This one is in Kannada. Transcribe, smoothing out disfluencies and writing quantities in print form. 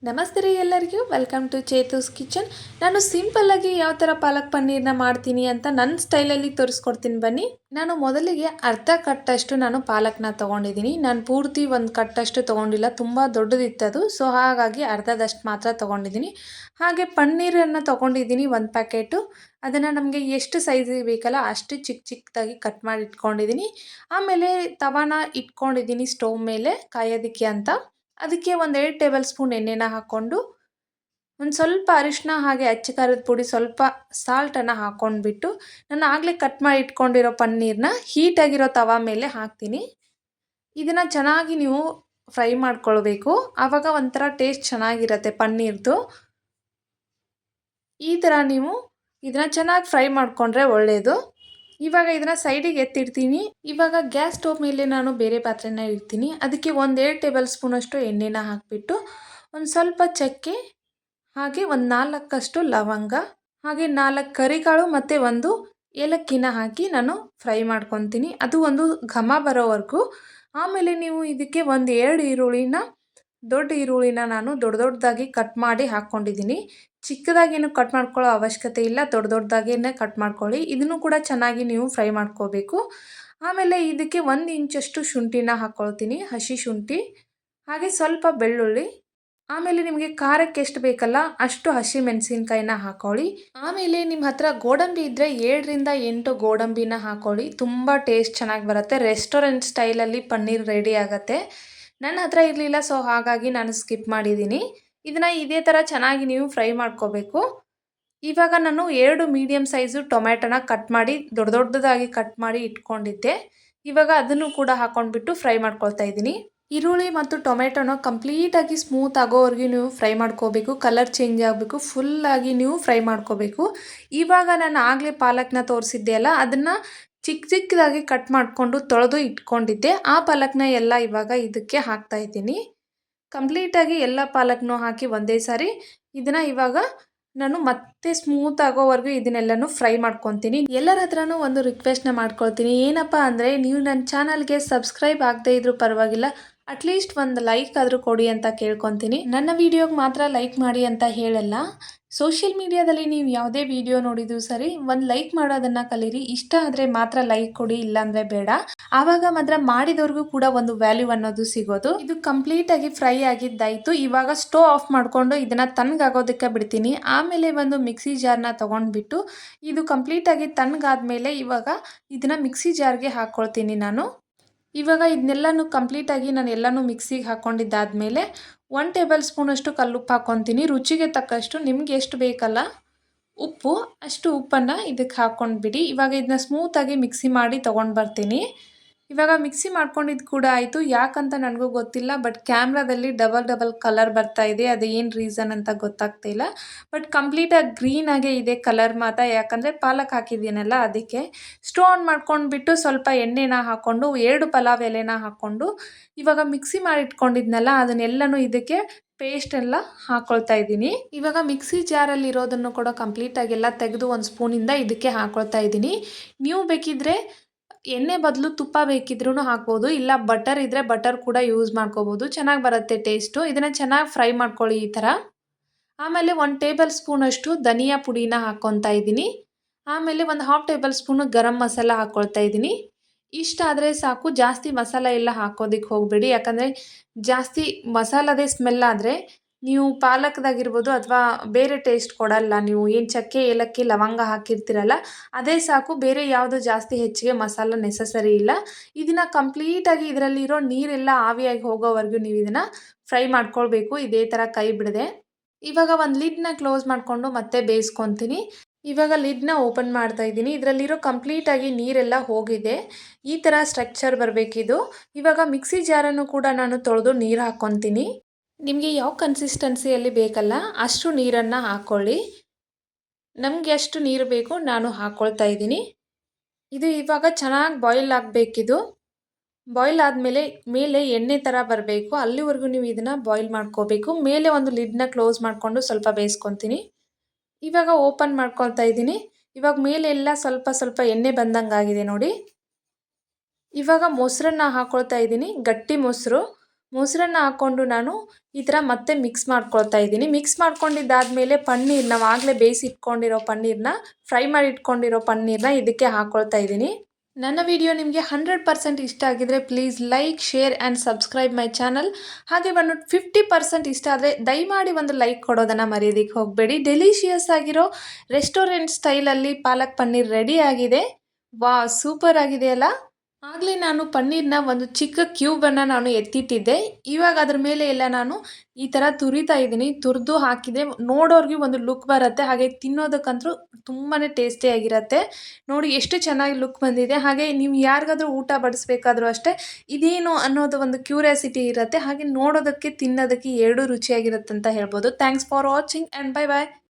ನಮಸ್ತೆ ರೀ ಎಲ್ಲರಿಗೂ ವೆಲ್ಕಮ್ ಟು ಚೇತೂಸ್ ಕಿಚನ್. ನಾನು ಸಿಂಪಲ್ಲಾಗಿ ಯಾವ ಥರ ಪಾಲಕ್ ಪನ್ನೀರ್ನ ಮಾಡ್ತೀನಿ ಅಂತ ನನ್ನ ಸ್ಟೈಲಲ್ಲಿ ತೋರಿಸ್ಕೊಡ್ತೀನಿ ಬನ್ನಿ. ನಾನು ಮೊದಲಿಗೆ ಅರ್ಧ ಕಟ್ಟಷ್ಟು ನಾನು ಪಾಲಕ್ನ ತೊಗೊಂಡಿದ್ದೀನಿ. ನಾನು ಪೂರ್ತಿ ಒಂದು ಕಟ್ಟಷ್ಟು ತೊಗೊಂಡಿಲ್ಲ, ತುಂಬ ದೊಡ್ಡದಿತ್ತದು. ಸೊ ಹಾಗಾಗಿ ಅರ್ಧದಷ್ಟು ಮಾತ್ರ ತೊಗೊಂಡಿದ್ದೀನಿ. ಹಾಗೆ ಪನ್ನೀರನ್ನು ತೊಗೊಂಡಿದ್ದೀನಿ 1 ಪ್ಯಾಕೆಟು. ಅದನ್ನು ನಮಗೆ ಎಷ್ಟು ಸೈಜಿಗೆ ಬೇಕಲ್ಲ ಅಷ್ಟು ಚಿಕ್ಕದಾಗಿ ಕಟ್ ಮಾಡಿ ಇಟ್ಕೊಂಡಿದ್ದೀನಿ. ಆಮೇಲೆ ತವಾನ ಇಟ್ಕೊಂಡಿದ್ದೀನಿ ಸ್ಟವ್ ಮೇಲೆ ಕಾಯೋದಕ್ಕೆ ಅಂತ. ಅದಕ್ಕೆ 1-2 ಟೇಬಲ್ ಸ್ಪೂನ್ ಎಣ್ಣೆನ ಹಾಕ್ಕೊಂಡು ಒಂದು ಸ್ವಲ್ಪ ಅರಿಶಿನ ಹಾಗೆ ಅಚ್ಚ ಖಾರದ ಪುಡಿ ಸ್ವಲ್ಪ ಸಾಲ್ಟನ್ನು ಹಾಕ್ಕೊಂಡ್ಬಿಟ್ಟು ನಾನು ಆಗಲೇ ಕಟ್ ಮಾಡಿ ಇಟ್ಕೊಂಡಿರೋ ಪನ್ನೀರನ್ನ ಹೀಟಾಗಿರೋ ತವಾ ಮೇಲೆ ಹಾಕ್ತೀನಿ. ಇದನ್ನು ಚೆನ್ನಾಗಿ ನೀವು ಫ್ರೈ ಮಾಡ್ಕೊಳ್ಬೇಕು, ಆವಾಗ ಒಂಥರ ಟೇಸ್ಟ್ ಚೆನ್ನಾಗಿರುತ್ತೆ ಪನ್ನೀರ್ದು. ಈ ಥರ ನೀವು ಇದನ್ನು ಚೆನ್ನಾಗಿ ಫ್ರೈ ಮಾಡಿಕೊಂಡ್ರೆ ಒಳ್ಳೆಯದು. ಇವಾಗ ಇದನ್ನು ಸೈಡಿಗೆ ಎತ್ತಿಡ್ತೀನಿ. ಇವಾಗ ಗ್ಯಾಸ್ ಸ್ಟವ್ ಮೇಲೆ ನಾನು ಬೇರೆ ಪಾತ್ರೆನ ಇಡ್ತೀನಿ. ಅದಕ್ಕೆ 1-2 ಟೇಬಲ್ ಸ್ಪೂನಷ್ಟು ಎಣ್ಣೆನ ಹಾಕಿಬಿಟ್ಟು ಒಂದು ಸ್ವಲ್ಪ ಚಕ್ಕೆ ಹಾಗೆ ಒಂದು 4 ಲವಂಗ ಹಾಗೆ 4 ಕರಿಕಾಳು ಮತ್ತು 1 ಏಲಕ್ಕಿನ ಹಾಕಿ ನಾನು ಫ್ರೈ ಮಾಡ್ಕೊತೀನಿ. ಅದು ಒಂದು ಘಮ ಬರೋವರೆಗೂ. ಆಮೇಲೆ ನೀವು ಇದಕ್ಕೆ 1-2 ಈರುಳ್ಳಿನ ದೊಡ್ಡ ಈರುಳ್ಳಿನ ನಾನು ದೊಡ್ಡದಾಗಿ ಕಟ್ ಮಾಡಿ ಹಾಕ್ಕೊಂಡಿದ್ದೀನಿ. ಚಿಕ್ಕದಾಗೇನು ಕಟ್ ಮಾಡ್ಕೊಳ್ಳೋ ಅವಶ್ಯಕತೆ ಇಲ್ಲ, ದೊಡ್ಡದಾಗೇ ಕಟ್ ಮಾಡ್ಕೊಳ್ಳಿ. ಇದನ್ನು ಕೂಡ ಚೆನ್ನಾಗಿ ನೀವು ಫ್ರೈ ಮಾಡ್ಕೋಬೇಕು. ಆಮೇಲೆ ಇದಕ್ಕೆ 1 ಇಂಚಷ್ಟು ಶುಂಠಿನ ಹಾಕ್ಕೊಳ್ತೀನಿ, ಹಸಿ ಶುಂಠಿ ಹಾಗೆ ಸ್ವಲ್ಪ ಬೆಳ್ಳುಳ್ಳಿ. ಆಮೇಲೆ ನಿಮಗೆ ಖಾರಕ್ಕೆ ಎಷ್ಟು ಬೇಕಲ್ಲ ಅಷ್ಟು ಹಸಿ ಮೆಣಸಿನ್ಕಾಯಿನ ಹಾಕ್ಕೊಳ್ಳಿ. ಆಮೇಲೆ ನಿಮ್ಮ ಹತ್ರ ಗೋಡಂಬಿ ಇದ್ದರೆ 7-8 ಗೋಡಂಬಿನ ಹಾಕ್ಕೊಳ್ಳಿ, ತುಂಬ ಟೇಸ್ಟ್ ಚೆನ್ನಾಗಿ ಬರುತ್ತೆ. ರೆಸ್ಟೋರೆಂಟ್ ಸ್ಟೈಲಲ್ಲಿ ಪನ್ನೀರ್ ರೆಡಿ ಆಗುತ್ತೆ. ನನ್ನ ಹತ್ರ ಇರಲಿಲ್ಲ, ಸೊ ಹಾಗಾಗಿ ನಾನು ಸ್ಕಿಪ್ ಮಾಡಿದ್ದೀನಿ. ಇದನ್ನು ಇದೇ ಥರ ಚೆನ್ನಾಗಿ ನೀವು ಫ್ರೈ ಮಾಡ್ಕೋಬೇಕು. ಇವಾಗ ನಾನು 2 ಮೀಡಿಯಮ್ ಸೈಜು ಟೊಮ್ಯಾಟೊನ ಕಟ್ ಮಾಡಿ ದೊಡ್ಡದಾಗಿ ಕಟ್ ಮಾಡಿ ಇಟ್ಕೊಂಡಿದ್ದೆ. ಇವಾಗ ಅದನ್ನು ಕೂಡ ಹಾಕ್ಕೊಂಡ್ಬಿಟ್ಟು ಫ್ರೈ ಮಾಡ್ಕೊಳ್ತಾ ಇದ್ದೀನಿ. ಈರುಳ್ಳಿ ಮತ್ತು ಟೊಮೆಟೊನ ಕಂಪ್ಲೀಟಾಗಿ ಸ್ಮೂತ್ ಆಗೋವರೆಗೂ ನೀವು ಫ್ರೈ ಮಾಡ್ಕೋಬೇಕು. ಕಲರ್ ಚೇಂಜ್ ಆಗಬೇಕು, ಫುಲ್ಲಾಗಿ ನೀವು ಫ್ರೈ ಮಾಡ್ಕೋಬೇಕು. ಇವಾಗ ನಾನು ಆಗಲೇ ಪಾಲಕ್ನ ತೋರಿಸಿದ್ದೆ ಅಲ್ಲ, ಅದನ್ನು ಚಿಕ್ಕದಾಗಿ ಕಟ್ ಮಾಡಿಕೊಂಡು ತೊಳೆದು ಇಟ್ಕೊಂಡಿದ್ದೆ. ಆ ಪಾಲಕ್ನ ಎಲ್ಲ ಇವಾಗ ಇದಕ್ಕೆ ಹಾಕ್ತಾ ಇದ್ದೀನಿ. ಕಂಪ್ಲೀಟಾಗಿ ಎಲ್ಲ ಪಾಲಕ್ನೂ ಹಾಕಿ ಒಂದೇ ಸಾರಿ ಇದನ್ನು ಇವಾಗ ನಾನು ಮತ್ತೆ ಸ್ಮೂತ್ ಆಗೋವರೆಗೂ ಇದನ್ನೆಲ್ಲನೂ ಫ್ರೈ ಮಾಡ್ಕೊತೀನಿ. ಎಲ್ಲರ ಹತ್ರನೂ ಒಂದು ರಿಕ್ವೆಸ್ಟ್ನ ಮಾಡ್ಕೊಳ್ತೀನಿ, ಏನಪ್ಪ ಅಂದರೆ ನೀವು ನನ್ನ ಚಾನಲ್ಗೆ ಸಬ್ಸ್ಕ್ರೈಬ್ ಆಗದೇ ಇದ್ರೂ ಪರವಾಗಿಲ್ಲ, ಅಟ್ಲೀಸ್ಟ್ ಒಂದು ಲೈಕ್ ಆದರೂ ಕೊಡಿ ಅಂತ ಕೇಳ್ಕೊತೀನಿ. ನನ್ನ ವಿಡಿಯೋಗೆ ಮಾತ್ರ ಲೈಕ್ ಮಾಡಿ ಅಂತ ಹೇಳಲ್ಲ. ಸೋಷಿಯಲ್ ಮೀಡಿಯಾದಲ್ಲಿ ನೀವು ಯಾವುದೇ ವಿಡಿಯೋ ನೋಡಿದ್ರು ಸರಿ ಒಂದು ಲೈಕ್ ಮಾಡೋದನ್ನು ಕಲೀರಿ. ಇಷ್ಟ ಆದರೆ ಮಾತ್ರ ಲೈಕ್ ಕೊಡಿ, ಇಲ್ಲಾಂದರೆ ಬೇಡ. ಆವಾಗ ಮಾತ್ರ ಮಾಡಿದವ್ರಿಗೂ ಕೂಡ ಒಂದು ವ್ಯಾಲ್ಯೂ ಅನ್ನೋದು ಸಿಗೋದು. ಇದು ಕಂಪ್ಲೀಟಾಗಿ ಫ್ರೈ ಆಗಿದ್ದಾಯಿತು. ಇವಾಗ ಸ್ಟವ್ ಆಫ್ ಮಾಡಿಕೊಂಡು ಇದನ್ನು ತಣ್ಣಗಾಗೋದಕ್ಕೆ ಬಿಡ್ತೀನಿ. ಆಮೇಲೆ ಒಂದು ಮಿಕ್ಸಿ ಜಾರ್ನ ತೊಗೊಂಡ್ಬಿಟ್ಟು ಇದು ಕಂಪ್ಲೀಟಾಗಿ ತಣ್ಣಗಾದ್ಮೇಲೆ ಇವಾಗ ಇದನ್ನು ಮಿಕ್ಸಿ ಜಾರ್ಗೆ ಹಾಕ್ಕೊಳ್ತೀನಿ ನಾನು. ಇವಾಗ ಇದನ್ನೆಲ್ಲನೂ ಕಂಪ್ಲೀಟಾಗಿ ನಾನು ಎಲ್ಲನೂ ಮಿಕ್ಸಿಗೆ ಹಾಕ್ಕೊಂಡಿದ್ದಾದಮೇಲೆ 1 ಟೇಬಲ್ ಸ್ಪೂನಷ್ಟು ಕಲ್ಲುಪ್ಪು ಹಾಕ್ಕೊತೀನಿ. ರುಚಿಗೆ ತಕ್ಕಷ್ಟು ನಿಮ್ಗೆ ಎಷ್ಟು ಬೇಕಲ್ಲ ಉಪ್ಪು ಅಷ್ಟು ಉಪ್ಪನ್ನು ಇದಕ್ಕೆ ಹಾಕ್ಕೊಂಡ್ಬಿಡಿ. ಇವಾಗ ಇದನ್ನ ಸ್ಮೂತಾಗಿ ಮಿಕ್ಸಿ ಮಾಡಿ ತೊಗೊಂಡು ಬರ್ತೀನಿ. ಇವಾಗ ಮಿಕ್ಸಿ ಮಾಡ್ಕೊಂಡಿದ್ದು ಕೂಡ ಆಯಿತು. ಯಾಕಂತ ನನಗೂ ಗೊತ್ತಿಲ್ಲ, ಬಟ್ ಕ್ಯಾಮ್ರಾದಲ್ಲಿ ಡಬಲ್ ಕಲರ್ ಬರ್ತಾ ಇದೆ. ಅದು ಏನು ರೀಸನ್ ಅಂತ ಗೊತ್ತಾಗ್ತಾ ಇಲ್ಲ. ಬಟ್ ಕಂಪ್ಲೀಟಾಗಿ ಗ್ರೀನಾಗೇ ಇದೆ ಕಲರ್ ಮಾತ್ರ, ಯಾಕಂದರೆ ಪಾಲಕ್ ಹಾಕಿದ್ದೀನಲ್ಲ ಅದಕ್ಕೆ. ಸ್ಟವ್ ಆನ್ ಮಾಡ್ಕೊಂಡ್ಬಿಟ್ಟು ಸ್ವಲ್ಪ ಎಣ್ಣೆನ ಹಾಕ್ಕೊಂಡು 2 ಪಲಾವ್ ಎಲೆನ ಹಾಕ್ಕೊಂಡು ಇವಾಗ ಮಿಕ್ಸಿ ಮಾಡಿಟ್ಕೊಂಡಿದ್ನಲ್ಲ ಅದನ್ನೆಲ್ಲನೂ ಇದಕ್ಕೆ ಪೇಸ್ಟ್ ಎಲ್ಲ ಹಾಕ್ಕೊಳ್ತಾ ಇದ್ದೀನಿ. ಇವಾಗ ಮಿಕ್ಸಿ ಜಾರಲ್ಲಿ ಇರೋದನ್ನು ಕೂಡ ಕಂಪ್ಲೀಟಾಗೆಲ್ಲ ತೆಗೆದು 1 ಸ್ಪೂನಿಂದ ಇದಕ್ಕೆ ಹಾಕ್ಕೊಳ್ತಾ ಇದ್ದೀನಿ. ನೀವು ಬೇಕಿದ್ದರೆ ಎಣ್ಣೆ ಬದಲು ತುಪ್ಪ ಬೇಕಿದ್ರೂ ಹಾಕ್ಬೋದು, ಇಲ್ಲ ಬಟರ್ ಇದ್ದರೆ ಬಟರ್ ಕೂಡ ಯೂಸ್ ಮಾಡ್ಕೋಬೋದು, ಚೆನ್ನಾಗಿ ಬರುತ್ತೆ ಟೇಸ್ಟು. ಇದನ್ನು ಚೆನ್ನಾಗಿ ಫ್ರೈ ಮಾಡ್ಕೊಳ್ಳಿ ಈ ಥರ. ಆಮೇಲೆ 1 ಟೇಬಲ್ ಸ್ಪೂನಷ್ಟು ಧನಿಯಾ ಪುಡಿನ ಹಾಕ್ಕೊತಾ ಇದ್ದೀನಿ. ಆಮೇಲೆ 1/2 ಟೇಬಲ್ ಸ್ಪೂನು ಗರಂ ಮಸಾಲ ಹಾಕ್ಕೊಳ್ತಾ ಇದ್ದೀನಿ. ಇಷ್ಟ ಆದರೆ ಸಾಕು, ಜಾಸ್ತಿ ಮಸಾಲ ಎಲ್ಲ ಹಾಕೋದಕ್ಕೆ ಹೋಗಬೇಡಿ. ಯಾಕಂದರೆ ಜಾಸ್ತಿ ಮಸಾಲದೇ ಸ್ಮೆಲ್ ಆದರೆ ನೀವು ಪಾಲಕ್ದಾಗಿರ್ಬೋದು ಅಥವಾ ಬೇರೆ ಟೇಸ್ಟ್ ಕೊಡಲ್ಲ. ನೀವು ಏನು ಚಕ್ಕೆ ಏಲಕ್ಕಿ ಲವಂಗ ಹಾಕಿರ್ತೀರಲ್ಲ ಅದೇ ಸಾಕು, ಬೇರೆ ಯಾವುದು ಜಾಸ್ತಿ ಹೆಚ್ಚಿಗೆ ಮಸಾಲ ನೆಸಸರಿ ಇಲ್ಲ. ಇದನ್ನು ಕಂಪ್ಲೀಟಾಗಿ ಇದರಲ್ಲಿರೋ ನೀರೆಲ್ಲ ಆವಿಯಾಗಿ ಹೋಗೋವರೆಗೂ ನೀವು ಇದನ್ನು ಫ್ರೈ ಮಾಡ್ಕೊಳ್ಬೇಕು, ಇದೇ ಥರ ಕೈ ಬಿಡದೆ. ಇವಾಗ ಒಂದು ಲಿಡ್ನ ಕ್ಲೋಸ್ ಮಾಡಿಕೊಂಡು ಮತ್ತೆ ಬೇಯಿಸ್ಕೊತೀನಿ. ಇವಾಗ ಲಿಡ್ನ ಓಪನ್ ಮಾಡ್ತಾ ಇದ್ದೀನಿ. ಇದರಲ್ಲಿರೋ ಕಂಪ್ಲೀಟಾಗಿ ನೀರೆಲ್ಲ ಹೋಗಿದೆ. ಈ ಥರ ಸ್ಟ್ರಕ್ಚರ್ ಬರಬೇಕಿದು. ಇವಾಗ ಮಿಕ್ಸಿ ಜಾರನ್ನು ಕೂಡ ನಾನು ತೊಳೆದು ನೀರು ಹಾಕ್ಕೊತೀನಿ. ನಿಮಗೆ ಯಾವ ಕನ್ಸಿಸ್ಟೆನ್ಸಿಯಲ್ಲಿ ಬೇಕಲ್ಲ ಅಷ್ಟು ನೀರನ್ನು ಹಾಕ್ಕೊಳ್ಳಿ. ನಮಗೆ ಎಷ್ಟು ನೀರು ಬೇಕು ನಾನು ಹಾಕ್ಕೊಳ್ತಾ ಇದ್ದೀನಿ. ಇದು ಇವಾಗ ಚೆನ್ನಾಗಿ ಬಾಯ್ಲ್ ಆಗಬೇಕಿದು. ಬಾಯ್ಲ್ ಆದಮೇಲೆ ಮೇಲೆ ಎಣ್ಣೆ ಥರ ಬರಬೇಕು, ಅಲ್ಲಿವರೆಗೂ ನೀವು ಇದನ್ನು ಬಾಯ್ಲ್ ಮಾಡ್ಕೋಬೇಕು. ಮೇಲೆ ಒಂದು ಲಿಡ್ನ ಕ್ಲೋಸ್ ಮಾಡಿಕೊಂಡು ಸ್ವಲ್ಪ ಬೇಯಿಸ್ಕೊತೀನಿ. ಇವಾಗ ಓಪನ್ ಮಾಡ್ಕೊಳ್ತಾ ಇದ್ದೀನಿ. ಇವಾಗ ಮೇಲೆ ಎಲ್ಲ ಸ್ವಲ್ಪ ಎಣ್ಣೆ ಬಂದಂಗೆ ಆಗಿದೆ ನೋಡಿ. ಇವಾಗ ಮೊಸರನ್ನ ಹಾಕ್ಕೊಳ್ತಾ ಇದ್ದೀನಿ, ಗಟ್ಟಿ ಮೊಸರು. ಮೊಸರನ್ನ ಹಾಕ್ಕೊಂಡು ನಾನು ಈ ಥರ ಮತ್ತೆ ಮಿಕ್ಸ್ ಮಾಡ್ಕೊಳ್ತಾ ಇದ್ದೀನಿ. ಮಿಕ್ಸ್ ಮಾಡ್ಕೊಂಡಿದ್ದಾದಮೇಲೆ ಪನ್ನೀರ್ ನಾವು ಆಗಲೇ ಬೇಯಿಸಿ ಇಟ್ಕೊಂಡಿರೋ ಪನ್ನೀರನ್ನ ಫ್ರೈ ಮಾಡಿ ಇಟ್ಕೊಂಡಿರೋ ಪನ್ನೀರನ್ನ ಇದಕ್ಕೆ ಹಾಕ್ಕೊಳ್ತಾ ಇದ್ದೀನಿ. ನನ್ನ ವಿಡಿಯೋ ನಿಮಗೆ 100% ಇಷ್ಟ ಆಗಿದ್ರೆ please like, share and subscribe my channel. ಹಾಗೆ ಒಂದು 50% ಇಷ್ಟ ಆದರೆ ದಯಮಾಡಿ ಒಂದು ಲೈಕ್ ಕೊಡೋದನ್ನು ಮರೆಯೋದಕ್ಕೆ ಹೋಗಬೇಡಿ. ಡೆಲಿಷಿಯಸ್ ಆಗಿರೋ ರೆಸ್ಟೋರೆಂಟ್ ಸ್ಟೈಲಲ್ಲಿ ಪಾಲಕ್ ಪನ್ನೀರ್ ರೆಡಿ ಆಗಿದೆ. ವಾಹ್, ಸೂಪರ್ ಆಗಿದೆಯಲ್ಲ. ಆಗಲೇ ನಾನು ಪನ್ನೀರನ್ನ ಒಂದು ಚಿಕ್ಕ ಕ್ಯೂಬನ್ನು ನಾನು ಎತ್ತಿಟ್ಟಿದ್ದೆ. ಇವಾಗ ಅದ್ರ ಮೇಲೆ ಎಲ್ಲ ನಾನು ಈ ಥರ ತುರಿತಾ ಇದ್ದೀನಿ. ತುರಿದು ಹಾಕಿದರೆ ನೋಡೋರಿಗೆ ಒಂದು ಲುಕ್ ಬರುತ್ತೆ, ಹಾಗೆ ತಿನ್ನೋದಕ್ಕಂತೂ ತುಂಬಾ ಟೇಸ್ಟಿಯಾಗಿರುತ್ತೆ. ನೋಡಿ ಎಷ್ಟು ಚೆನ್ನಾಗಿ ಲುಕ್ ಬಂದಿದೆ. ಹಾಗೆ ನೀವು ಯಾರಿಗಾದ್ರೂ ಊಟ ಬಡಿಸ್ಬೇಕಾದ್ರೂ ಅಷ್ಟೇ ಇದೇನು ಅನ್ನೋದು ಒಂದು ಕ್ಯೂರಿಯಾಸಿಟಿ ಇರುತ್ತೆ. ಹಾಗೆ ನೋಡೋದಕ್ಕೆ ತಿನ್ನೋದಕ್ಕೆ ಎರಡೂ ರುಚಿಯಾಗಿರುತ್ತೆ ಅಂತ ಹೇಳ್ಬೋದು. Thanks for watching and bye bye.